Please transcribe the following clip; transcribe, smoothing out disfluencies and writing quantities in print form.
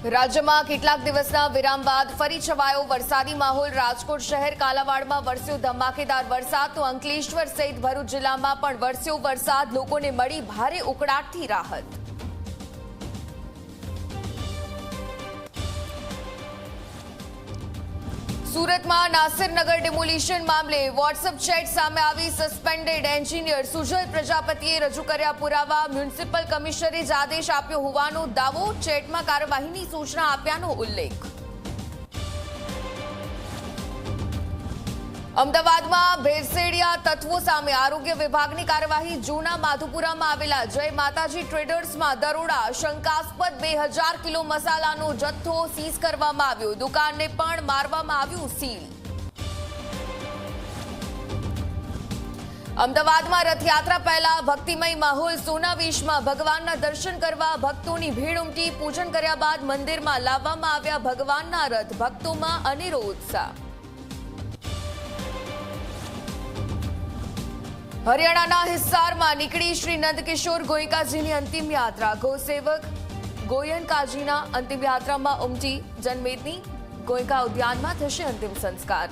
રાજ્યમાં કેટલાક દિવસના વિરામ બાદ ફરી છવાયો વરસાદી માહોલ। રાજકોટ શહેર કાલાવાડમાં વરસ્યો ધમાકેદાર વરસાદ તો અંકલેશ્વર સહિત ભરૂચ જિલ્લામાં પણ વરસ્યો વરસાદ। લોકોને મળી ભારે ઉકળાટથી રાહત। સુરતમાં નાસિરનગર ડિમોલિશન મામલે વોટ્સએપ ચેટ સામે આવી। સસ્પેન્ડેડ એન્જિનિયર સુજલ પ્રજાપતિએ રજૂ કર્યા પુરાવા। મ્યુનિસિપલ કમિશનરે જ આદેશ આપ્યો હોવાનો દાવો। ચેટમાં કાર્યવાહીની સૂચના આપ્યાનો ઉલ્લેખ। અમદાવાદમાં ભેળસેળિયા તત્વો સામે આરોગ્ય વિભાગની કાર્યવાહી। જૂના માધુપુરામાં આવેલા જય માતાજી ટ્રેડર્સમાં દરોડા। શંકાસ્પદ 2000 કિલો મસાલાનો જથ્થો સીઝ કરવામાં આવ્યો। દુકાનને પણ મારવામાં આવ્યું સીલ। અમદાવાદમાં રથયાત્રા પહેલા ભક્તિમય માહોલ। સોનાવીશમાં ભગવાનના દર્શન કરવા ભક્તોની ભીડ ઉમટી। પૂજન કર્યા બાદ મંદિરમાં લાવવામાં આવ્યા ભગવાનના રથ। ભક્તોમાં અનેરો ઉત્સાહ। હરિયાણાના હિસારમાં નીકળી શ્રી નંદકિશોર ગોયંકાજીની અંતિમ યાત્રા। ગૌસેવક ગોયંકાજીના અંતિમ યાત્રામાં ઉમટી જનમેદની। ગોયંકા ઉદ્યાનમાં થશે અંતિમ સંસ્કાર।